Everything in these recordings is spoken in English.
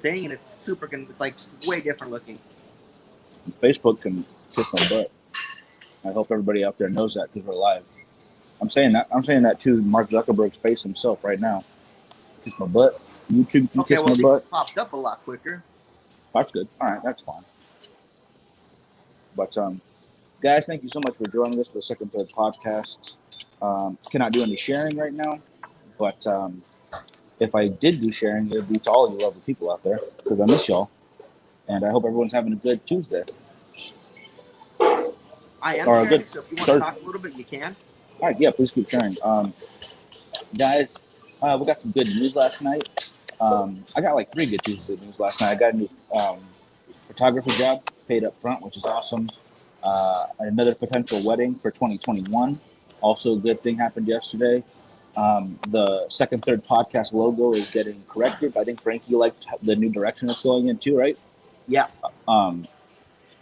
thing, and it's like way different looking. Facebook can kiss my butt. I hope everybody out there knows that because we're live. I'm saying that to Mark Zuckerberg's face himself right now. Kiss my butt. YouTube can kiss my butt. Popped up a lot quicker. That's good. All right, that's fine. But guys, thank you so much for joining us for the Second Third podcast. Cannot do any sharing right now, but if I did do sharing, it would be to all you lovely people out there because I miss y'all, and I hope everyone's having a good Tuesday. I am sharing, so if you want to talk a little bit, you can. All right, yeah, please keep sharing. Guys, we got some good news last night. I got like 3 good Tuesday news last night. I got a new photography job paid up front, which is awesome. Another potential wedding for 2021. Also, a good thing happened yesterday. The Second Third podcast logo is getting corrected. I think Frankie liked the new direction it's going in too, right? Yeah.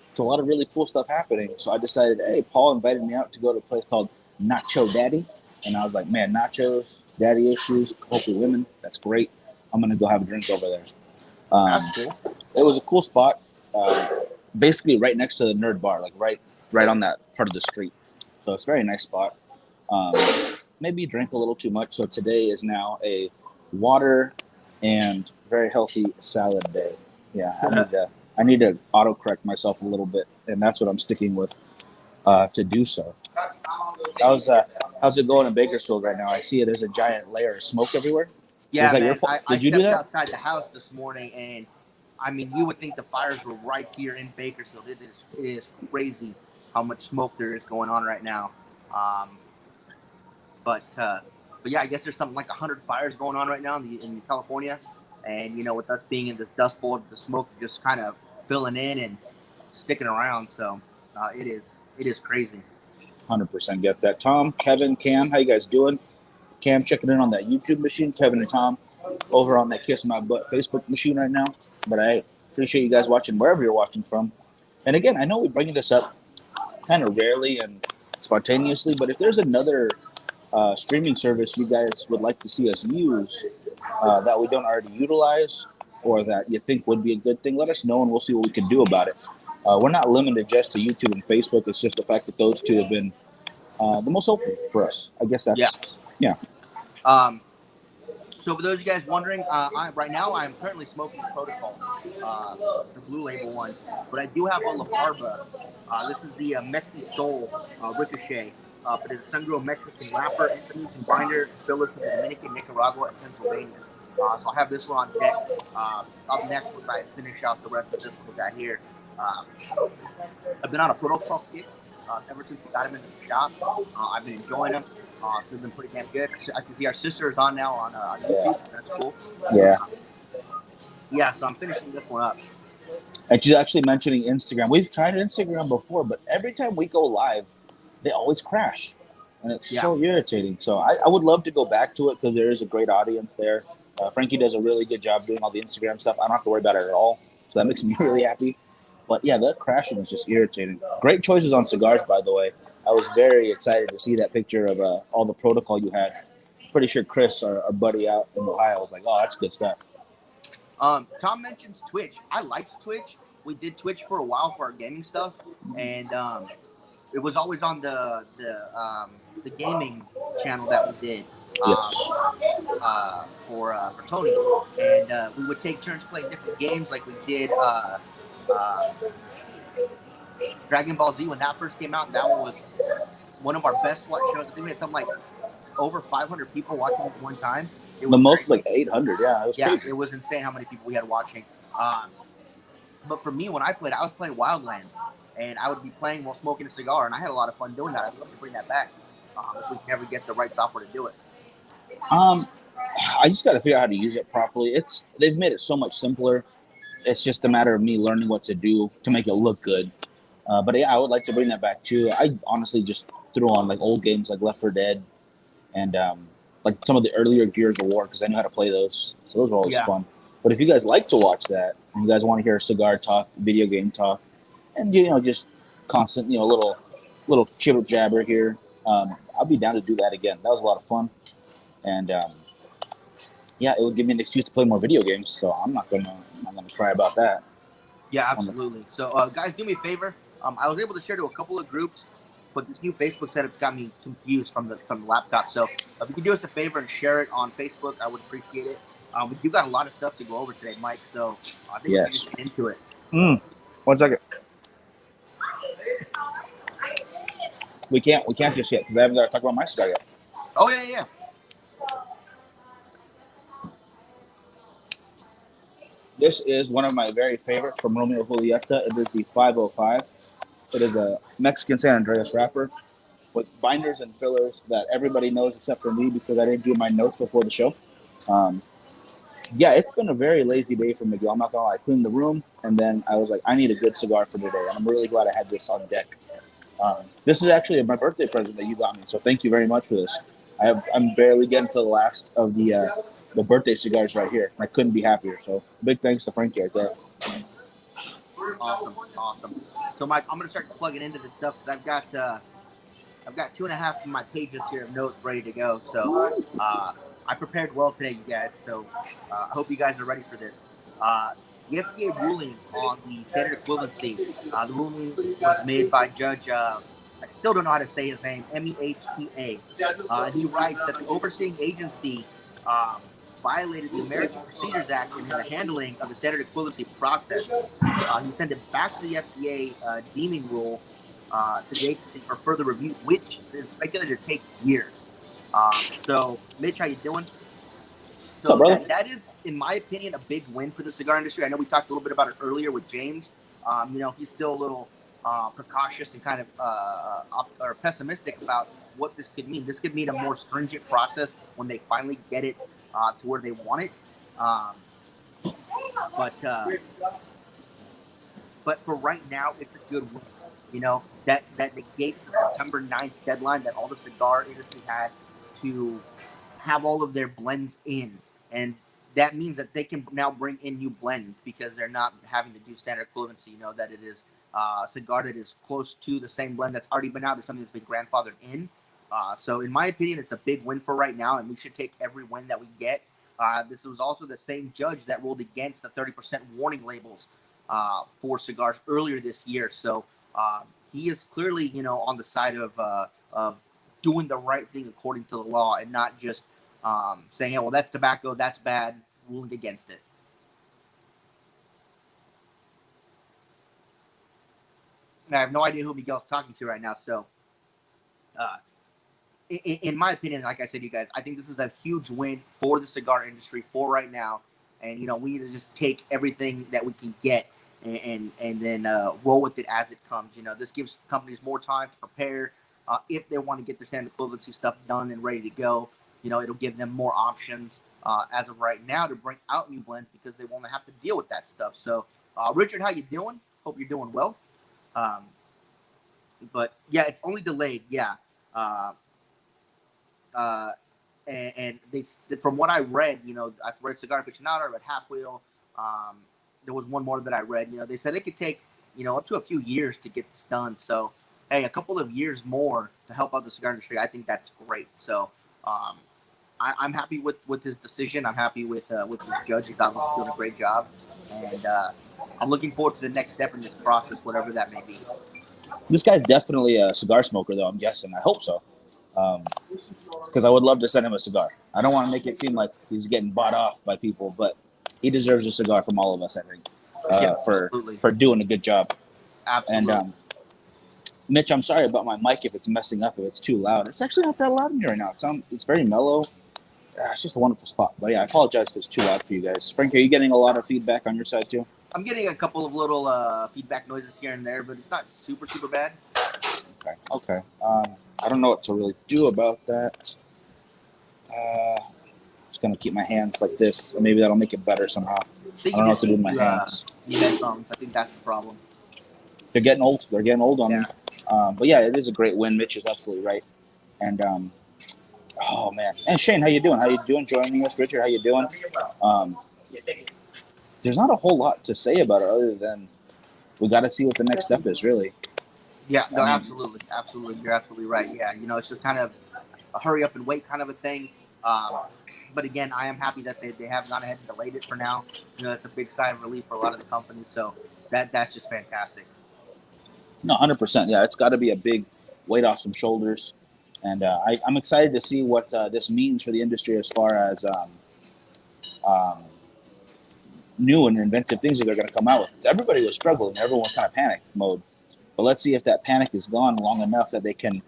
It's a lot of really cool stuff happening. So I decided, hey, Paul invited me out to go to a place called Nacho Daddy. And I was like, man, nachos, daddy issues, hopefully women. That's great. I'm going to go have a drink over there. That's cool. It was a cool spot. Basically right next to the Nerd Bar, like right on that part of the street. So it's a very nice spot. Maybe drink a little too much. So today is now a water and very healthy salad day. Yeah, I need to autocorrect myself a little bit, and that's what I'm sticking with to do so. How's it going in Bakersfield right now? I see there's a giant layer of smoke everywhere. Yeah, man. I stepped outside the house this morning, and I mean, you would think the fires were right here in Bakersfield. It is crazy how much smoke there is going on right now. But yeah, I guess there's something like 100 fires going on right now in California. And, you know, with us being in this dust bowl, the smoke just kind of filling in and sticking around. So it is crazy. 100% get that. Tom, Kevin, Cam, how you guys doing? Cam checking in on that YouTube machine. Kevin and Tom over on that Kiss My Butt Facebook machine right now. But I appreciate you guys watching wherever you're watching from. And again, I know we're bringing this up kind of rarely and spontaneously, but if there's another streaming service you guys would like to see us use that we don't already utilize or that you think would be a good thing, let us know and we'll see what we can do about it. We're not limited just to YouTube and Facebook. It's just the fact that those two have been the most open for us. I guess that's, yeah. So for those of you guys wondering, right now I'm currently smoking the Protocol, the Blue Label one, but I do have a La Barba. This is the Mexi Soul Ricochet. But it's a sun-grown Mexican wrapper, infused and binder, filler to the Dominican, Nicaragua, and Pennsylvania. So I'll have this one on deck. Up next, once I finish out the rest of this one we got here. I've been on a Protocol kick ever since we got him into the shop. I've been enjoying them. They've been pretty damn good. I can see our sister is on now on YouTube. That's cool. Yeah. Yeah, so I'm finishing this one up. And she's actually mentioning Instagram. We've tried Instagram before, but every time we go live, they always crash. And it's so irritating. So I would love to go back to it because there is a great audience there. Frankie does a really good job doing all the Instagram stuff. I don't have to worry about it at all. So that makes me really happy. But yeah, that crashing is just irritating. Great choices on cigars, by the way. I was very excited to see that picture of all the Protocol you had. Pretty sure Chris, our buddy out in Ohio, was like, oh, that's good stuff. Tom mentions Twitch. I liked Twitch. We did Twitch for a while for our gaming stuff. And it was always on the gaming channel that we did for Tony, and we would take turns playing different games. Like we did Dragon Ball Z when that first came out. That one was one of our best watch shows. I think we had something like over 500 people watching at one time. It was the most crazy. Like 800. Yeah, it was crazy. It was insane how many people we had watching. But for me, when I played, I was playing Wildlands. And I would be playing while smoking a cigar, and I had a lot of fun doing that. I'd love to bring that back if we can ever get the right software to do it. I just got to figure out how to use it properly. They've made it so much simpler. It's just a matter of me learning what to do to make it look good. But yeah, I would like to bring that back too. I honestly just threw on like old games like Left 4 Dead and like some of the earlier Gears of War because I knew how to play those. So those were always fun. But if you guys like to watch that, and you guys want to hear cigar talk, video game talk, and, you know, just constant, you know, little chibber jabber here. I'll be down to do that again. That was a lot of fun. And yeah, it would give me an excuse to play more video games. So I'm not gonna cry about that. Yeah, absolutely. So, guys, do me a favor. I was able to share to a couple of groups, but this new Facebook setup's got me confused from the laptop. So, if you could do us a favor and share it on Facebook, I would appreciate it. We do got a lot of stuff to go over today, Mike. So, I think we should Yes. just get into it. 1 second. We can't just yet because I haven't got to talk about my cigar yet. Oh yeah. This is one of my very favorites from Romeo Julieta. It is the 505. It is a Mexican San Andreas wrapper with binders and fillers that everybody knows except for me because I didn't do my notes before the show. Yeah, it's been a very lazy day for Miguel. I'm not gonna lie. I cleaned the room and then I was like, I need a good cigar for today, and I'm really glad I had this on deck. This is actually my birthday present that you got me, so thank you very much for this. I'm barely getting to the last of the birthday cigars right here. I couldn't be happier. So big thanks to Frankie right there. Awesome. So, Mike, I'm gonna start plugging into this stuff because I've got 2.5 of my pages here of notes ready to go. So, I prepared well today, you guys. So, I hope you guys are ready for this. The FDA ruling on the standard equivalency. The ruling was made by Judge. I still don't know how to say his name. Mehta. And he writes that the overseeing agency violated the American Procedures Act in the handling of the standard equivalency process. He sent it back to the FDA deeming rule to the agency for further review, which is speculated to take years. So, Mitch, how you doing? So that is, in my opinion, a big win for the cigar industry. I know we talked a little bit about it earlier with James. He's still a little precautious and kind of or pessimistic about what this could mean. This could mean a more stringent process when they finally get it to where they want it. But for right now, it's a good win. That negates the September 9th deadline that all the cigar industry had to have all of their blends in. And that means that they can now bring in new blends because they're not having to do standard equivalency. That it is a cigar that is close to the same blend that's already been out. It's something that's been grandfathered in. So in my opinion, it's a big win for right now, and we should take every win that we get. This was also the same judge that ruled against the 30% warning labels for cigars earlier this year. So he is clearly, on the side of doing the right thing according to the law and not just saying, well, that's tobacco, that's bad, ruling against it. I have no idea who Miguel's talking to right now. So in my opinion, like I said, you guys, I think this is a huge win for the cigar industry for right now. And, we need to just take everything that we can get and then roll with it as it comes. This gives companies more time to prepare if they want to get their standard equivalency stuff done and ready to go. It'll give them more options as of right now to bring out new blends because they won't have to deal with that stuff. So, Richard, how you doing? Hope you're doing well. But yeah, it's only delayed. Yeah. And they, from what I read, I've read Cigar Aficionado, I read Half Wheel. There was one more that I read. They said it could take, up to a few years to get this done. So, hey, a couple of years more to help out the cigar industry, I think that's great. So, I'm happy with his decision. I'm happy with this judge. He's obviously doing a great job, and I'm looking forward to the next step in this process, whatever that may be. This guy's definitely a cigar smoker, though. I'm guessing. I hope so, because I would love to send him a cigar. I don't want to make it seem like he's getting bought off by people, but he deserves a cigar from all of us, I think, for doing a good job. Absolutely. And Mitch, I'm sorry about my mic if it's messing up, if it's too loud. It's actually not that loud in here right now. It's very mellow. It's just a wonderful spot. But yeah, I apologize if it's too loud for you guys. Frank, are you getting a lot of feedback on your side too? I'm getting a couple of little feedback noises here and there, but it's not super bad. Okay. I don't know what to really do about that. Just gonna keep my hands like this. Maybe that'll make it better somehow. I don't know what to do with my hands. Headphones. I think that's the problem. They're getting old. They're getting old on me. But yeah, it is a great win. Mitch is absolutely right. And oh man. And Shane, how you doing? How you doing? Joining us, Richard. How you doing? There's not a whole lot to say about it other than we got to see what the next step is, really. Yeah. No, absolutely. You're absolutely right. Yeah. It's just kind of a hurry up and wait kind of a thing. but again, I am happy that they have gone ahead and delayed it for now. You know, that's a big sigh of relief for a lot of the companies. So that's just fantastic. No, 100%. Yeah, it's got to be a big weight off some shoulders, and I'm excited to see what this means for the industry as far as um, new and inventive things that they're going to come out with. Everybody was struggling; everyone was kind of panic mode. But let's see if that panic is gone long enough that they can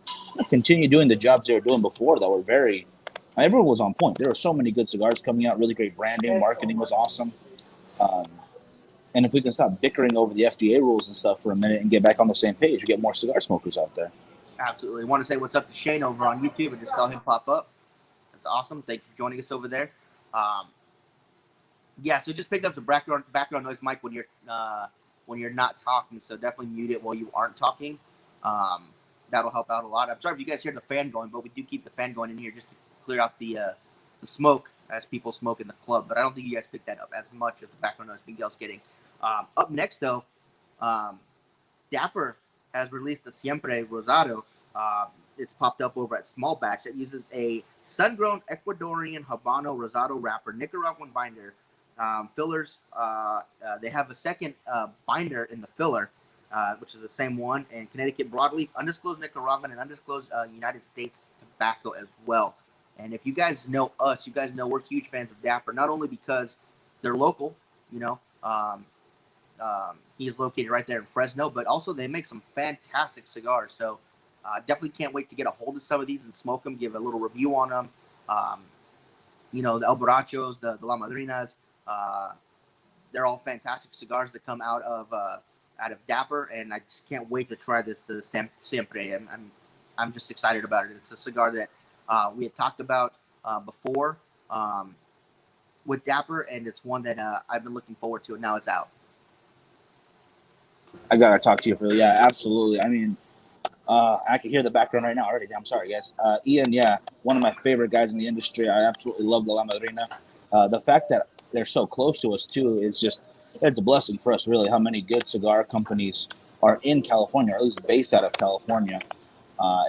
continue doing the jobs they were doing before that were very. Everyone was on point. There were so many good cigars coming out, really great branding, marketing was awesome. Um, and if we can stop bickering over the FDA rules and stuff for a minute and get back on the same page, we get more cigar smokers out there. Absolutely. I want to say what's up to Shane over on YouTube. I just saw him pop up. That's awesome. Thank you for joining us over there. Yeah, so just pick up the background noise, Mike, when you're not talking. So definitely mute it while you aren't talking. That'll help out a lot. I'm sorry if you guys hear the fan going, but we do keep the fan going in here just to clear out the smoke as people smoke in the club. But I don't think you guys picked that up as much as the background noise Miguel's getting. Up next, though, Dapper has released the Siempre Rosado. It's popped up over at Small Batch. It uses a sun-grown Ecuadorian Habano Rosado wrapper, Nicaraguan binder, fillers. They have a second binder in the filler, which is the same one, and Connecticut broadleaf, undisclosed Nicaraguan, and undisclosed United States tobacco as well. And if you guys know us, you guys know we're huge fans of Dapper, not only because they're local, you know, he is located right there in Fresno, but also they make some fantastic cigars. So definitely can't wait to get a hold of some of these and smoke them, give a little review on them. You know, the El Borrachos, the La Madrinas, they're all fantastic cigars that come out of Dapper, and I just can't wait to try this, the Siempre. I'm just excited about it. It's a cigar that we had talked about before with Dapper, and it's one that I've been looking forward to, and now it's out. I gotta talk to you, Phil. Yeah, absolutely. I mean, I can hear the background right now already. I'm sorry, guys. Ian, yeah, one of my favorite guys in the industry. I absolutely love the La Madrina. The fact that they're so close to us too is it's a blessing for us, really. How many good cigar companies are in California, or at least based out of California.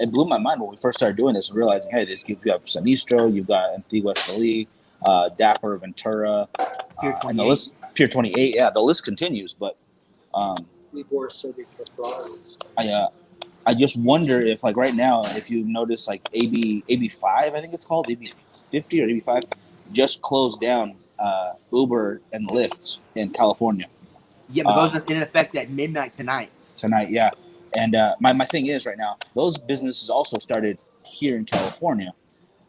It blew my mind when we first started doing this, realizing, hey, you have Sinistro, you've got Antigua Esteli, Dapper, Ventura, and the list, Pier 28. Yeah, the list continues, but. I just wonder if, like, right now, if you notice, like, AB5, I think it's called, AB50 or AB5, just closed down Uber and Lyft in California. Yeah, but those are in effect at midnight tonight. Tonight, yeah. And my thing is right now, those businesses also started here in California.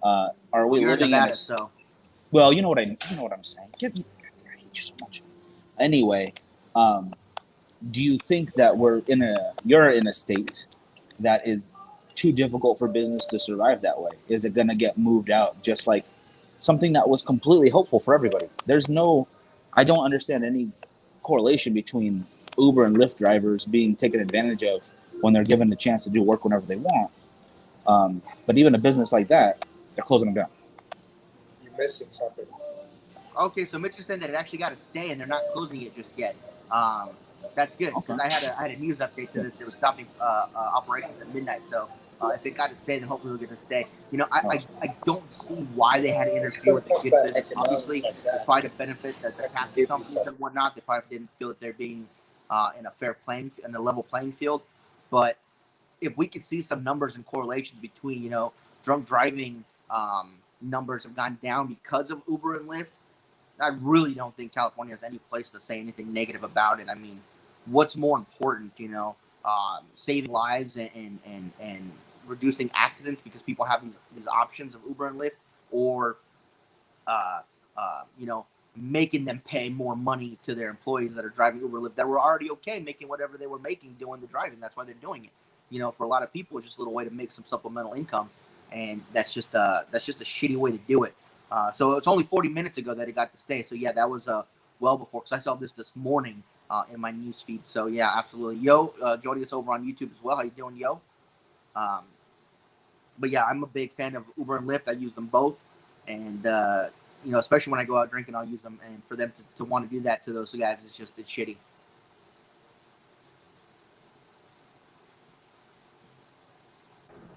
Are we You're living in Nevada, in a, so. Well, you know what I'm saying. I hate you so much. Anyway, do you think that you're in a state that is too difficult for business to survive that way? Is it going to get moved out just like something that was completely hopeful for everybody? I don't understand any correlation between Uber and Lyft drivers being taken advantage of when they're given the chance to do work whenever they want. But even a business like that, they're closing them down. You're missing something. Okay, so Mitch is saying that it actually got to stay and they're not closing it just yet. That's good because I had a news update so that they were stopping operations at midnight. So if it got to stay, then hopefully we'll get to stay. You know, I don't see why they had to interfere with the good business. Obviously, it's probably to benefit the taxi companies and whatnot. They probably didn't feel that they're being in a level playing field. But if we could see some numbers and correlations between, you know, drunk driving numbers have gone down because of Uber and Lyft, I really don't think California has any place to say anything negative about it. I mean, what's more important, you know, saving lives and reducing accidents because people have these options of Uber and Lyft, or you know, making them pay more money to their employees that are driving Uber Lyft that were already okay making whatever they were making doing the driving. That's why they're doing it. You know, for a lot of people, it's just a little way to make some supplemental income, and that's just a shitty way to do it. So it's only 40 minutes ago that it got to stay. So yeah, that was well before, because I saw this morning in my news feed. So yeah, absolutely. Yo, joining us over on YouTube as well. How you doing, yo? But yeah, I'm a big fan of Uber and Lyft. I use them both, and you know, especially when I go out drinking, I'll use them. And for them to want to do that to those guys, it's shitty.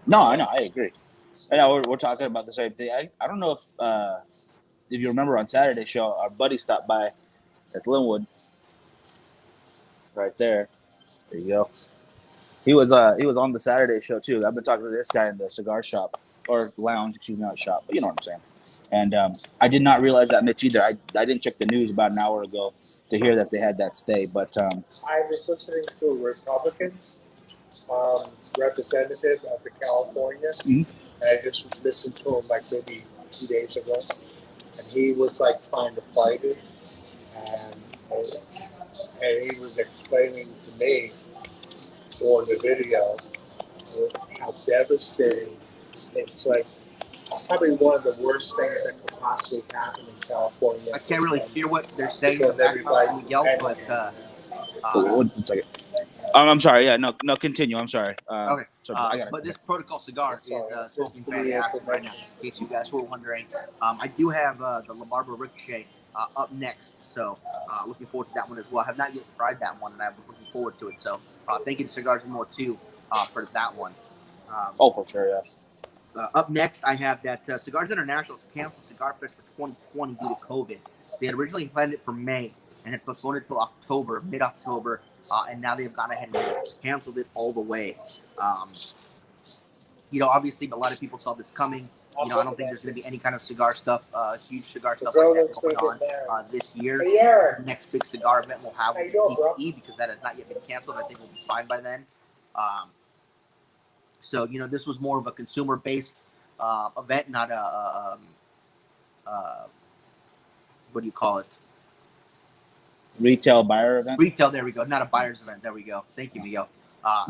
No, I know, I agree. I know we're talking about the same thing. I don't know if if you remember on Saturday show, our buddy stopped by at Linwood, right there. There you go. He was on the Saturday show too. I've been talking to this guy in the cigar shop or lounge, excuse me, not shop, but you know what I'm saying. And I did not realize that, Mitch, either. I didn't check the news about an hour ago to hear that they had that stay. But I was listening to a Republican representative of the California, Mhm. and I just listened to him like maybe 2 days ago, and he was like trying to fight it, and he was explaining to me for the video how devastating it's like. It's probably one of the worst things that could possibly happen in California. I can't really hear what they're saying in Because the background, everybody's Miguel, panicking. but one second. I'm sorry. Yeah, no, continue. I'm sorry. okay. So I got But this Protocol cigar is Sorry. smoking Just fantastic right now. In case you guys were wondering, I do have the La Barba Ricochet up next, so looking forward to that one as well. I have not yet tried that one, and I was looking forward to it. So thank you to Cigars and More too for that one. Oh, for sure, yeah. Up next, I have that Cigars International's canceled Cigar Fest for 2020 due to COVID. They had originally planned it for May and had postponed it till October, mid-October, and now they've gone ahead and canceled it all the way. Obviously, a lot of people saw this coming. I don't think there's going to be any kind of cigar stuff, huge cigar stuff like that going on this year. The next big cigar event we'll have will be PPE because that has not yet been canceled. I think we'll be fine by then. So, this was more of a consumer-based event, not a, what do you call it? Retail buyer event? Retail, there we go. Not a buyer's event. There we go. Thank you, Miguel. I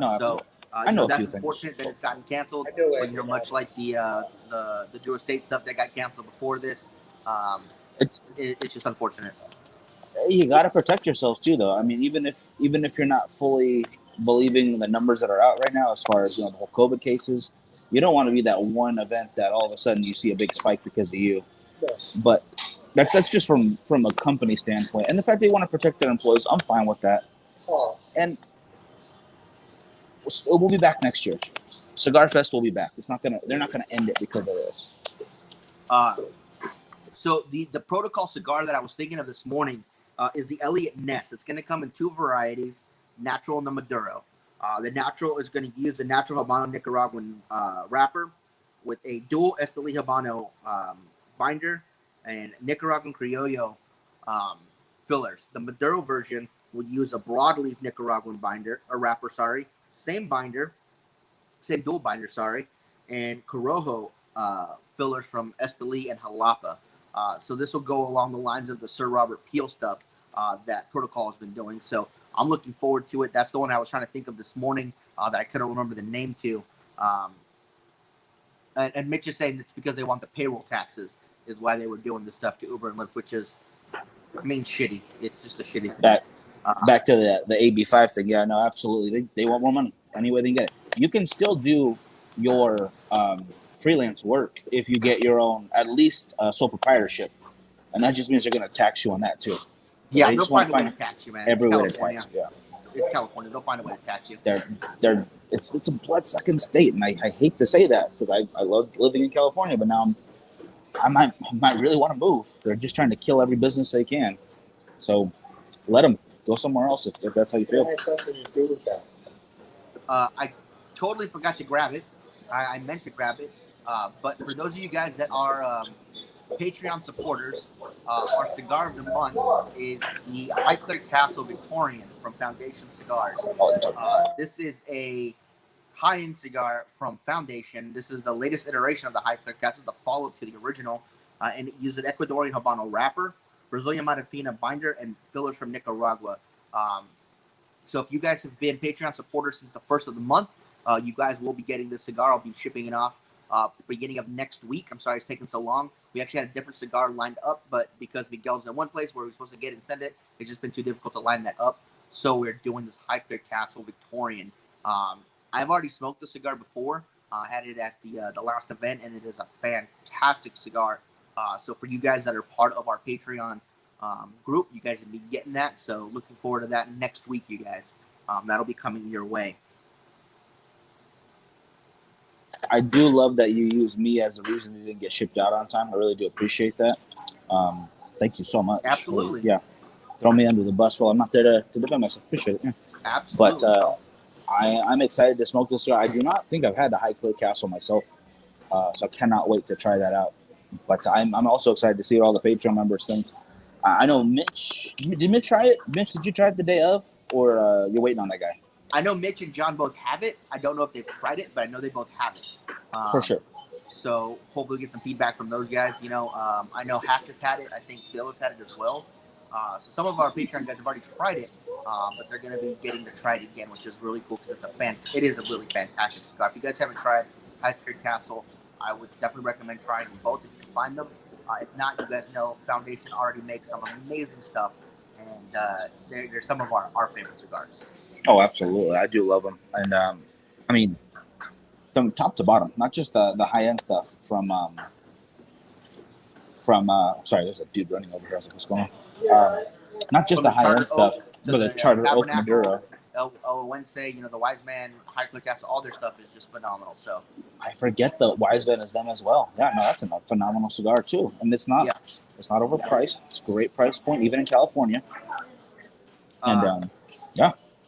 know a that's few things. unfortunate that it's gotten canceled. I know But, much like the Jewish State stuff that got canceled before this, it's just unfortunate. You got to protect yourselves too, though. I mean, even if you're not fully believing the numbers that are out right now, as far as the whole COVID cases, you don't want to be that one event that all of a sudden you see a big spike because of you. Yes. But that's just from a company standpoint, and the fact they want to protect their employees, I'm fine with that. And we'll be back next year. Cigar Fest will be back. They're not gonna end it because of this. So the Protocol cigar that I was thinking of this morning is the Elliot Ness. It's going to come in two varieties, natural and the Maduro. The natural is going to use the natural Habano Nicaraguan wrapper with a dual Esteli Habano binder and Nicaraguan Criollo fillers. The Maduro version will use a broadleaf Nicaraguan wrapper, same binder, same dual binder, and Corojo fillers from Esteli and Jalapa. So this will go along the lines of the Sir Robert Peel stuff that Protocol has been doing. So I'm looking forward to it. That's the one I was trying to think of this morning that I couldn't remember the name to. And Mitch is saying it's because they want the payroll taxes is why they were doing this stuff to Uber and Lyft, which is, shitty. It's just a shitty thing. Back to the AB5 thing. Yeah, no, absolutely. They want more money any way they can get it. You can still do your freelance work if you get your own, at least sole proprietorship. And that just means they're going to tax you on that too. Yeah, they'll find a way to tax you, man. Every way it's to tax you, yeah. It's California. They'll find a way to tax you. It's a blood-sucking state, and I hate to say that because I love living in California, but now I might really want to move. They're just trying to kill every business they can. So let them go somewhere else if that's how you feel. It has something to do with that. I totally forgot to grab it. I meant to grab it. But for those of you guys that are Patreon supporters, our cigar of the month is the Highclere Castle Victorian from Foundation Cigars. This is a high-end cigar from Foundation. This is the latest iteration of the Highclere Castle, the follow-up to the original, and it uses an Ecuadorian Habano wrapper, Brazilian Matafina binder, and fillers from Nicaragua. So if you guys have been Patreon supporters since the first of the month, you guys will be getting this cigar. I'll be shipping it off beginning of next week. I'm sorry it's taken so long. We actually had a different cigar lined up, but because Miguel's in one place where we're supposed to get and send it, it's just been too difficult to line that up. So we're doing this Highclere Castle Victorian. I've already smoked the cigar before. I had it at the last event, and it is a fantastic cigar. So for you guys that are part of our Patreon group, you guys will be getting that. So looking forward to that next week, you guys. That'll be coming your way. I do love that you use me as a reason you didn't get shipped out on time. I really do appreciate that. Thank you so much. Absolutely. Yeah. Throw me under the bus. Well, I'm not there to defend myself. Appreciate it. Yeah. Absolutely. But I'm excited to smoke this cigar. I do not think I've had the High Cliff Castle myself, so I cannot wait to try that out. But I'm also excited to see what all the Patreon members think. I know Mitch. Did Mitch try it? Mitch, did you try it the day of, or you're waiting on that guy? I know Mitch and John both have it. I don't know if they've tried it, but I know they both have it. For sure. So hopefully we get some feedback from those guys. I know Hack has had it. I think Bill has had it as well. So some of our Patreon guys have already tried it, but they're going to be getting to try it again, which is really cool because it is a really fantastic cigar. If you guys haven't tried High Cliff Castle, I would definitely recommend trying them both if you can find them. If not, you guys know Foundation already makes some amazing stuff, and they're some of our favorite cigars. Oh, absolutely. I do love them. And, I mean, from top to bottom, not just the high-end stuff from sorry, there's a dude running over here. I was like, what's going on? Not just From the the high-end Chartered stuff, Oak to but the the Chartered Oak Tabernacle. Maduro. Wednesday, the Wise Man, High Cliff Castle, all their stuff is just phenomenal. So I forget the Wise Man is them as well. Yeah, no, that's a phenomenal cigar too. And it's not overpriced. It's a great price point, even in California. And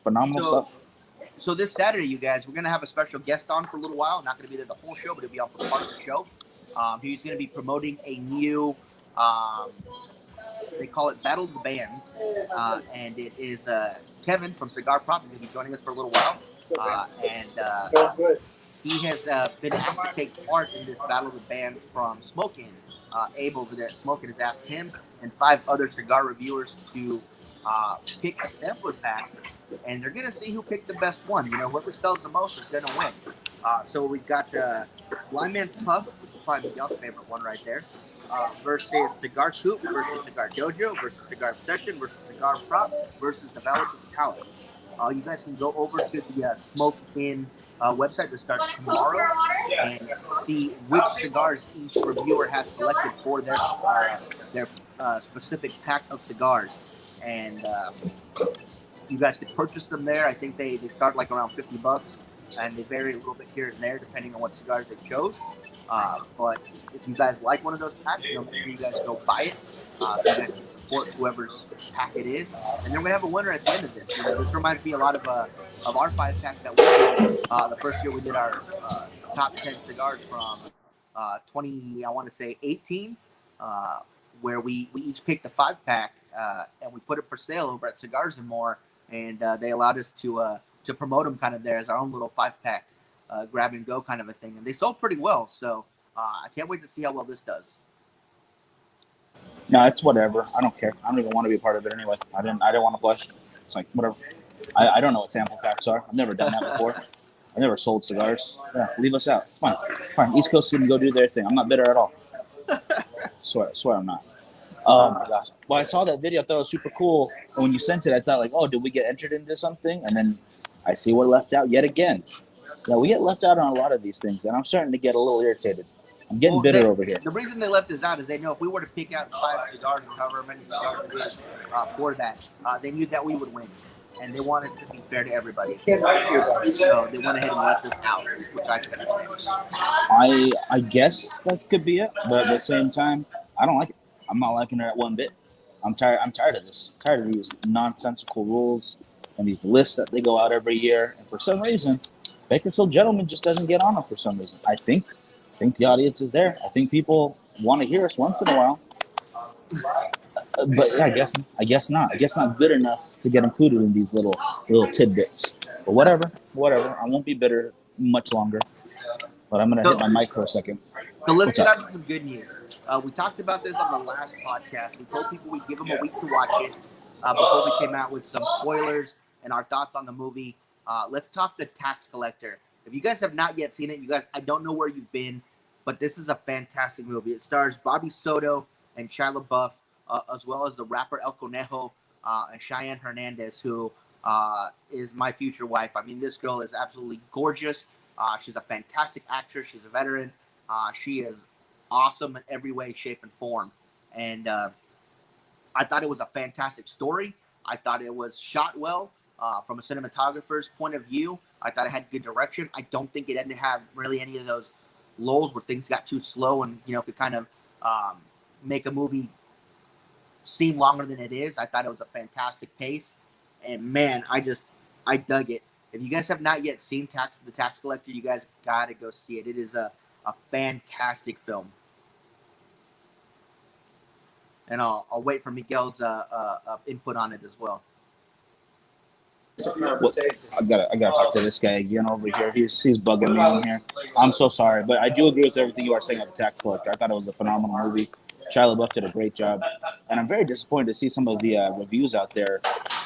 phenomenal stuff. So this Saturday, you guys, we're gonna have a special guest on for a little while. Not gonna be there the whole show, but he'll be on for part of the show. He's gonna be promoting a new, they call it Battle of the Bands, and it is Kevin from Cigar Prop. He's gonna be joining us for a little while, he has been asked to take part in this Battle of the Bands from Smokin. Abe over there at Smokin has asked him and 5 other cigar reviewers to pick a sampler pack, and they're going to see who picked the best one. Whoever sells the most is going to win. So we've got the Blind Man's Puff, which is probably Miguel's favorite one right there, versus Cigar Coop, versus Cigar Dojo, versus Cigar Obsession, versus Cigar Prop, versus Developing Palate. You guys can go over to the Smoke In website that starts tomorrow and see which cigars each reviewer has selected for their specific pack of cigars. And you guys can purchase them there. I think they start like around $50, and they vary a little bit here and there depending on what cigars they chose. But if you guys like one of those packs, make sure you guys go buy it. So you guys can support whoever's pack it is, and then we have a winner at the end of this. This reminds me a lot of our 5 packs that we did. The first year we did our top 10 cigars from 2018, where we each picked a 5-pack and we put it for sale over at Cigars and More, and they allowed us to promote them kind of there as our own little 5-pack grab and go kind of a thing, and they sold pretty well. So I can't wait to see how well this does. No, it's whatever. I don't care. I don't even want to be a part of it anyway. I didn't want to flush. It's like whatever. I don't know what sample packs are. I've never done that before. I've never sold cigars. Yeah, leave us out. Fine. East Coast can go do their thing. I'm not bitter at all. Swear I'm not. Oh my gosh. Well, I saw that video. I thought it was super cool. And when you sent it, I thought like, oh, did we get entered into something? And then I see we're left out yet again. Yeah, we get left out on a lot of these things, and I'm starting to get a little irritated. I'm getting bitter over here. The reason they left us out is they know if we were to pick out 5 cigars and however many cigars it is for that, they knew that we would win. And they wanted to be fair to everybody. So they went ahead and left us out, which I can understand. I guess that could be it, but at the same time, I don't like it. I'm not liking it one bit. I'm tired of this. I'm tired of these nonsensical rules and these lists that they go out every year. And for some reason, Bakersfield Gentleman just doesn't get on them for some reason. I think the audience is there. I think people want to hear us once in a while. But yeah, I guess not. I guess not good enough to get included in these little tidbits. But whatever. I won't be bitter much longer. But I'm gonna hit my mic for a second. So let's get on to some good news. We talked about this on the last podcast. We told people we'd give them a week to watch it before we came out with some spoilers and our thoughts on the movie. Let's talk The Tax Collector. If you guys have not yet seen it, you guys, I don't know where you've been, but this is a fantastic movie. It stars Bobby Soto and Shia LaBeouf, as well as the rapper El Conejo and Cheyenne Hernandez, who is my future wife. I mean, this girl is absolutely gorgeous. She's a fantastic actress. She's a veteran. She is awesome in every way, shape, and form. And I thought it was a fantastic story. I thought it was shot well from a cinematographer's point of view. I thought it had good direction. I don't think it didn't have really any of those lulls where things got too slow and, could kind of make a movie seem longer than it is. I thought it was a fantastic pace, and man, I dug it. If you guys have not yet seen the Tax Collector, you guys gotta go see it. It is a fantastic film. And I'll wait for Miguel's input on it as well. Well, I gotta talk to this guy again over here. He's bugging me on here. I'm so sorry, but I do agree with everything you are saying about the Tax Collector. I thought it was a phenomenal movie. Shia LaBeouf did a great job, and I'm very disappointed to see some of the reviews out there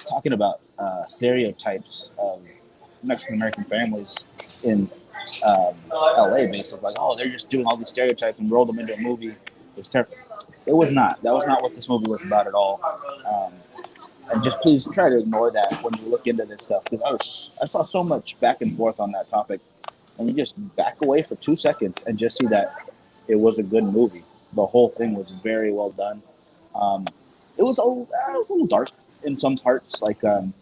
talking about stereotypes of Mexican American families in LA. Basically, like, oh, they're just doing all these stereotypes and roll them into a movie. It's terrible. It was not. That was not what this movie was about at all. And just please try to ignore that when you look into this stuff, because I saw so much back and forth on that topic, and you just back away for 2 seconds and just see that it was a good movie. The whole thing was very well done. It was a little dark in some parts. Like, do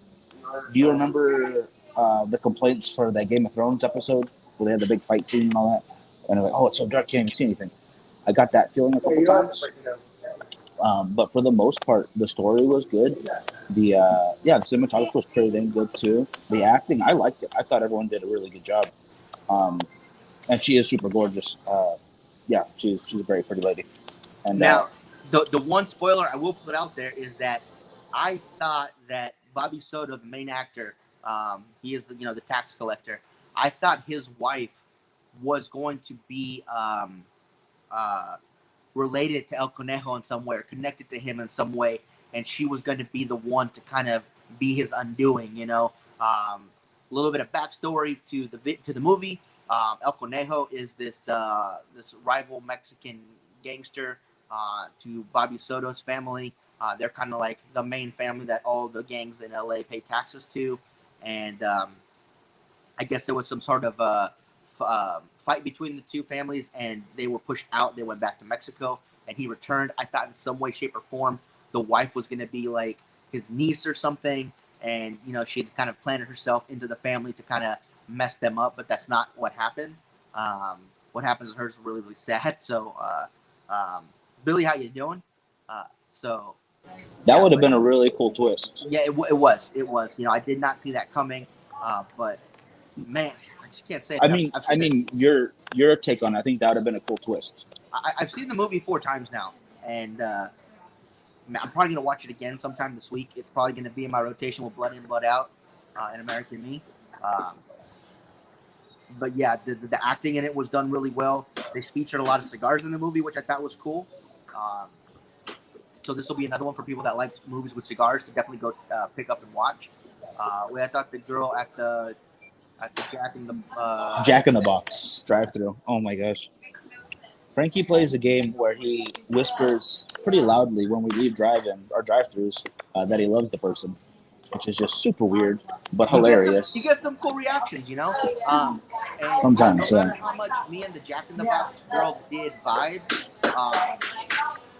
you remember the complaints for that Game of Thrones episode where they had the big fight scene and all that? And they're like, oh, it's so dark, can't even see anything. I got that feeling a couple times. But for the most part, the story was good. The cinematography was pretty dang good too. The acting, I liked it. I thought everyone did a really good job. And she is super gorgeous. She's a very pretty lady. And now, the one spoiler I will put out there is that I thought that Bobby Soto, the main actor, he is the tax collector. I thought his wife was going to be related to El Conejo in some way, or connected to him in some way, and she was going to be the one to kind of be his undoing. A little bit of backstory to the movie. El Conejo is this rival Mexican gangster to Bobby Soto's family. They're kind of like the main family that all the gangs in LA pay taxes to, and I guess there was some sort of fight between the two families, and they were pushed out. They went back to Mexico, and he returned. I thought in some way, shape, or form the wife was going to be like his niece or something, and she had kind of planted herself into the family to kind of mess them up, but that's not what happened. What happens to her is really, really sad. So Billy, how you doing? That would have been a really cool twist. Yeah, it was. I did not see that coming, but man, I just can't say it. I mean, your take on it, I think that would have been a cool twist. I've seen the movie 4 times now, and I'm probably going to watch it again sometime this week. It's probably going to be in my rotation with Blood In, Blood Out and American Me. But yeah, the acting in it was done really well. They featured a lot of cigars in the movie, which I thought was cool. So this will be another one for people that like movies with cigars to definitely go pick up and watch. I thought the girl at the Jack in the Box drive-thru. Oh my gosh. Frankie plays a game where he whispers pretty loudly when we leave drive-in or drive-thrus that he loves the person, which is just super weird but hilarious. You get some cool reactions, And sometimes, no matter how much me and the Jack in the Box girl did vibe,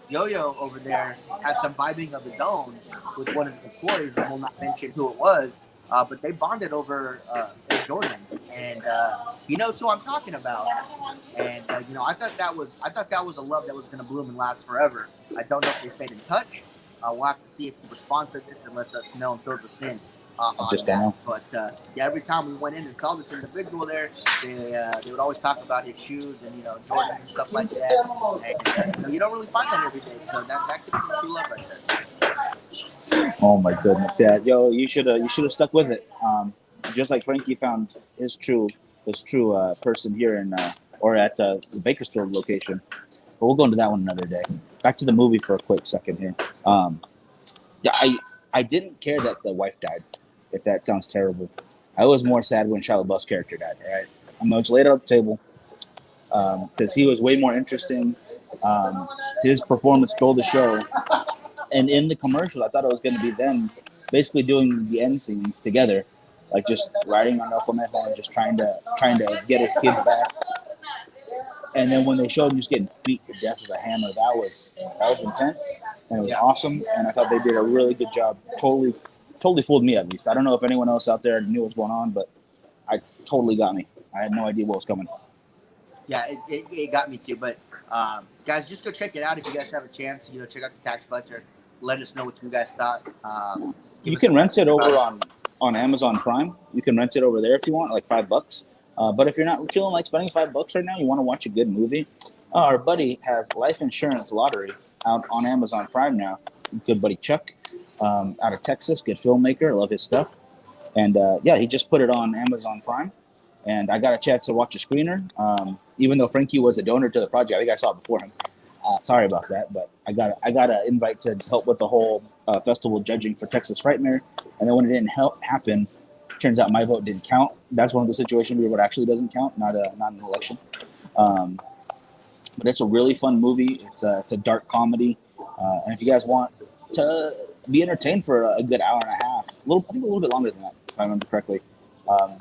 Yo-Yo over there had some vibing of his own with one of the employees, and we'll not mention who it was, but they bonded over Air Jordan, and he knows who I'm talking about. And I thought that was a love that was going to bloom and last forever. I don't know if they stayed in touch. We'll have to see if he responds to this and lets us know and fills us in. But every time we went in and saw this individual there, they would always talk about his shoes and Jordans and stuff like that. And you don't really find that every day, so that could be true love right there. Oh my goodness, yeah, yo, you should have stuck with it. Just like Frankie found his true person here in or at the Bakersfield location. But we'll go into that one another day. Back to the movie for a quick second here. I didn't care that the wife died, if that sounds terrible. I was more sad when Shia LaBeouf's character died, all right? I'm going to lay it on the table because he was way more interesting. His performance stole the show. And in the commercial, I thought it was going to be them basically doing the end scenes together, like just riding on El Conejo and just trying to get his kids back. And then when they showed him just getting beat to death with a hammer, that was intense and it was awesome. And I thought they did a really good job. Totally fooled me at least. I don't know if anyone else out there knew what was going on, but I totally got me. I had no idea what was coming. Yeah, it got me too. But guys, just go check it out if you guys have a chance. Check out the Tax Collector. let us know what you guys thought. Give You us can some rent it feedback. over on Amazon Prime. You can rent it over there if you want, like $5. But if you're not feeling like spending $5 right now, you want to watch a good movie. Our buddy has Life Insurance Lottery out on Amazon Prime now. Good buddy Chuck, out of Texas, good filmmaker. I love his stuff. And yeah, he just put it on Amazon Prime, and I got a chance to watch a screener. Even though Frankie was a donor to the project, I think I saw it before him. Sorry about that, but I got an invite to help with the whole festival judging for Texas Frightmare, and then when it didn't happen, turns out my vote didn't count. That's one of the situations where it actually doesn't count, not an election. But it's a really fun movie. It's a dark comedy, and if you guys want to be entertained for a good hour and a half, I think a little bit longer than that, if I remember correctly,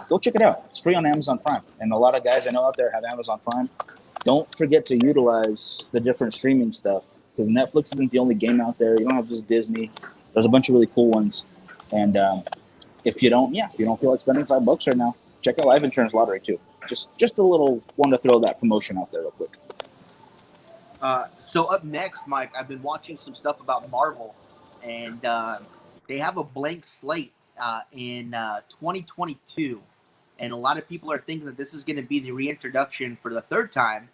go check it out. It's free on Amazon Prime, and a lot of guys I know out there have Amazon Prime. Don't forget to utilize the different streaming stuff, because Netflix isn't the only game out there. You don't have just Disney. There's a bunch of really cool ones, and if you don't feel like spending $5 right now, check out Life Insurance Lottery too. Just a little one to throw that promotion out there real quick. So up next, Mike, I've been watching some stuff about Marvel, and they have a blank slate in 2022, and a lot of people are thinking that this is going to be the reintroduction for the third time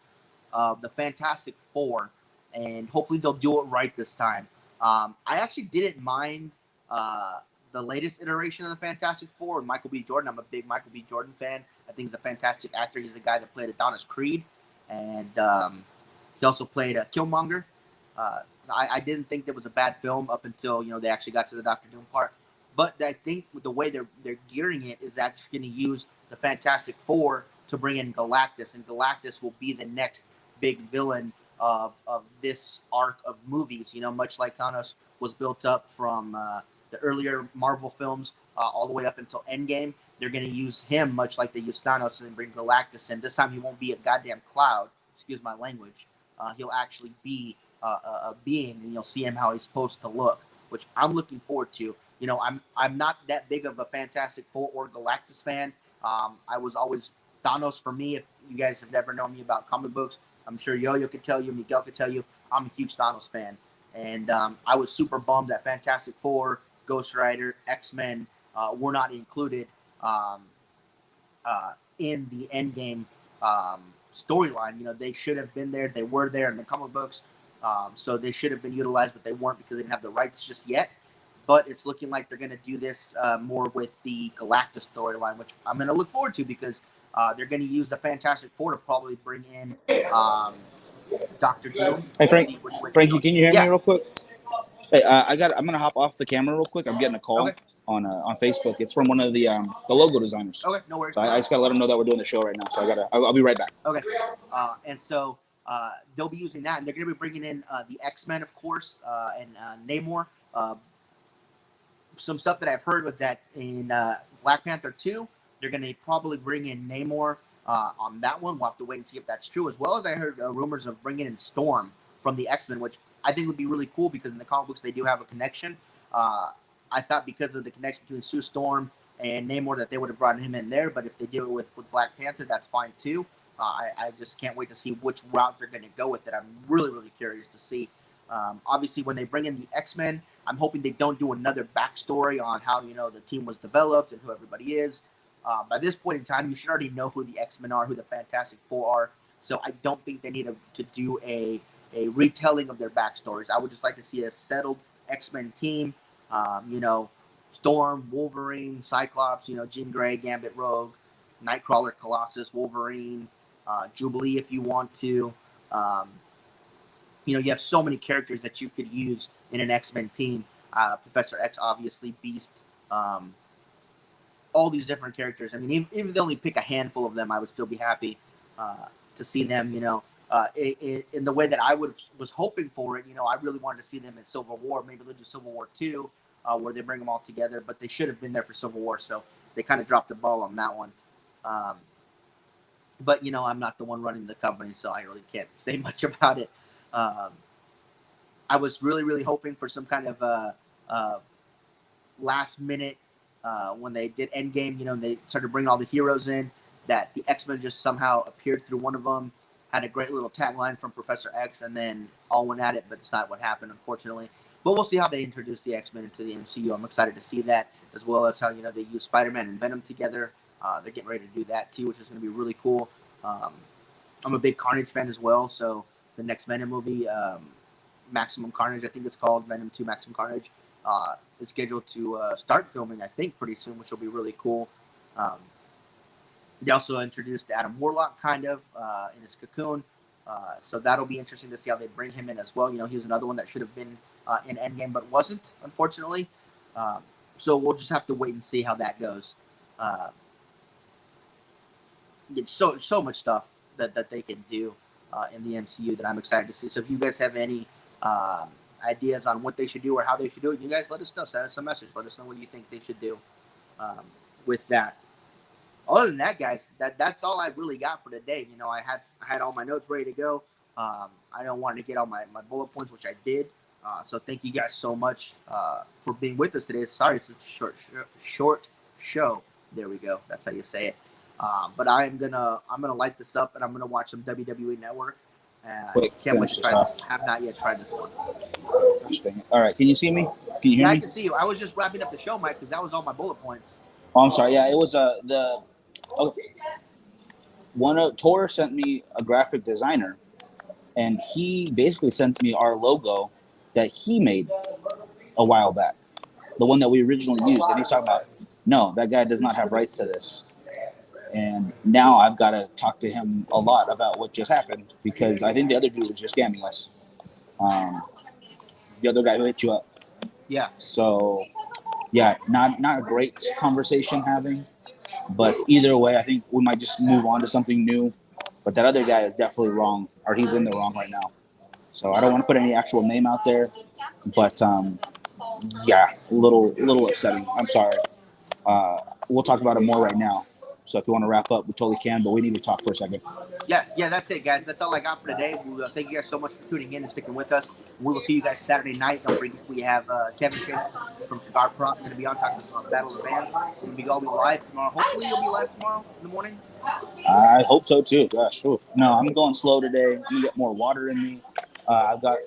of the Fantastic Four, and hopefully they'll do it right this time. I actually didn't mind the latest iteration of the Fantastic Four, Michael B. Jordan. I'm a big Michael B. Jordan fan. I think he's a fantastic actor. He's the guy that played Adonis Creed, and he also played Killmonger. I didn't think that was a bad film up until they actually got to the Doctor Doom part. But I think with the way they're gearing it is actually going to use the Fantastic Four to bring in Galactus, and Galactus will be the next big villain of this arc of movies. Much like Thanos was built up from the earlier Marvel films all the way up until Endgame. They're going to use him much like they used Thanos and bring Galactus in. This time he won't be a goddamn cloud. Excuse my language. He'll actually be a being, and you'll see him how he's supposed to look, which I'm looking forward to. I'm not that big of a Fantastic Four or Galactus fan. I was always Thanos for me. If you guys have never known me about comic books, I'm sure Yo-Yo could tell you, Miguel could tell you, I'm a huge Thanos fan. And I was super bummed that Fantastic Four, Ghost Rider, X-Men were not included in the Endgame storyline. They should have been there. They were there in the comic books. So they should have been utilized, but they weren't because they didn't have the rights just yet. But it's looking like they're going to do this more with the Galactus storyline, which I'm going to look forward to because they're going to use the Fantastic Four to probably bring in Dr. Doom. Hey, Frankie, can you hear me real quick? Hey, I'm going to hop off the camera real quick. I'm getting a call on Facebook. It's from one of the logo designers. Okay, no worries. So I just got to let them know that we're doing the show right now. So I'll be right back. Okay. And so they'll be using that, and they're going to be bringing in the X-Men, of course, and Namor. Some stuff that I've heard was that in Black Panther 2, they're going to probably bring in Namor on that one. We'll have to wait and see if that's true, as well as I heard rumors of bringing in Storm from the X-Men, which I think would be really cool because in the comic books they do have a connection. I thought because of the connection between Sue Storm and Namor that they would have brought him in there, but if they do it with Black Panther, that's fine too. I just can't wait to see which route they're going to go with it. I'm really, really curious to see. Obviously, when they bring in the X-Men, I'm hoping they don't do another backstory on how the team was developed and who everybody is. By this point in time, you should already know who the X-Men are, who the Fantastic Four are. So I don't think they need to do a retelling of their backstories. I would just like to see a settled X-Men team. Storm, Wolverine, Cyclops, Jean Grey, Gambit, Rogue, Nightcrawler, Colossus, Wolverine, Jubilee if you want to. You have so many characters that you could use in an X-Men team. Professor X, obviously, Beast, all these different characters. I mean, even if they only pick a handful of them, I would still be happy to see them, in the way that I was hoping for it. I really wanted to see them in Civil War. Maybe they'll do Civil War 2, where they bring them all together, but they should have been there for Civil War, so they kind of dropped the ball on that one. But, I'm not the one running the company, so I really can't say much about it. I was really, really hoping for some kind of last minute when they did Endgame, they started bringing all the heroes in, that the X-Men just somehow appeared through one of them, had a great little tagline from Professor X, and then all went at it, but it's not what happened, unfortunately. But we'll see how they introduce the X-Men into the MCU. I'm excited to see that, as well as how they use Spider-Man and Venom together. They're getting ready to do that too, which is going to be really cool. I'm a big Carnage fan as well, so the next Venom movie, Maximum Carnage, I think it's called, Venom 2 Maximum Carnage, is scheduled to start filming, I think, pretty soon, which will be really cool. They also introduced Adam Warlock, kind of, in his cocoon. So that'll be interesting to see how they bring him in as well. He was another one that should have been in Endgame, but wasn't, unfortunately. So we'll just have to wait and see how that goes. It's so much stuff that they can do in the MCU that I'm excited to see. So if you guys have any ideas on what they should do or how they should do it, you guys let us know. Send us a message. Let us know what you think they should do with that. Other than that, guys, that's all I've really got for today. I had all my notes ready to go. I don't want to get all my bullet points, which I did. So thank you guys so much for being with us today. Sorry, it's a short show. There we go. That's how you say it. But I'm gonna light this up and I'm gonna watch some WWE Network. Quick, can't wait finish to this try off. this. Have not yet tried this one. All right, can you see me? Can you hear Yeah, me? I can see you. I was just wrapping up the show, Mike, because that was all my bullet points. Oh, I'm sorry. Yeah, it was Tor sent me a graphic designer, and he basically sent me our logo that he made a while back, the one that we originally used. And he's talking about, no, that guy does not have rights to this. And now I've got to talk to him a lot about what just happened, because I think the other dude was just scamming us. The other guy who hit you up. Yeah. So, yeah, not a great conversation having, but either way, I think we might just move on to something new. But that other guy is definitely wrong, or he's in the wrong right now. So I don't want to put any actual name out there, but yeah, a little upsetting. I'm sorry. We'll talk about it more right now. So if you want to wrap up, we totally can, but we need to talk for a second. Yeah, that's it, guys. That's all I got for today. Thank you guys so much for tuning in and sticking with us. We will see you guys Saturday night. Don't forget, we have Kevin Shane from Cigar Prop going to be on talking about Battle of the Band. We'll be live tomorrow. Hopefully, you'll be live tomorrow in the morning. I hope so too. Gosh, no, I'm going slow today. I'm gonna get more water in me. I've got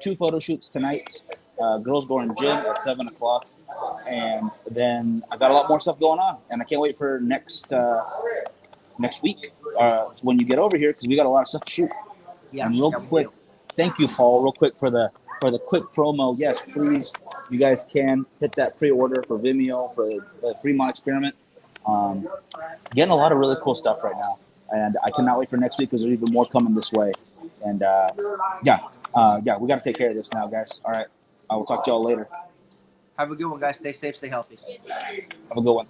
2 photo shoots tonight. Girls Going Gym at 7:00. And then I got a lot more stuff going on, and I can't wait for next week when you get over here, because we got a lot of stuff to shoot. Yeah, and real quick, thank you, Paul. Real quick for the quick promo. Yes, please, you guys can hit that pre-order for Vimeo for the Fremont Experiment. Getting a lot of really cool stuff right now, and I cannot wait for next week, because there's even more coming this way. And yeah, we got to take care of this now, guys. All right, I will talk to y'all later. Have a good one, guys. Stay safe, stay healthy. Have a good one.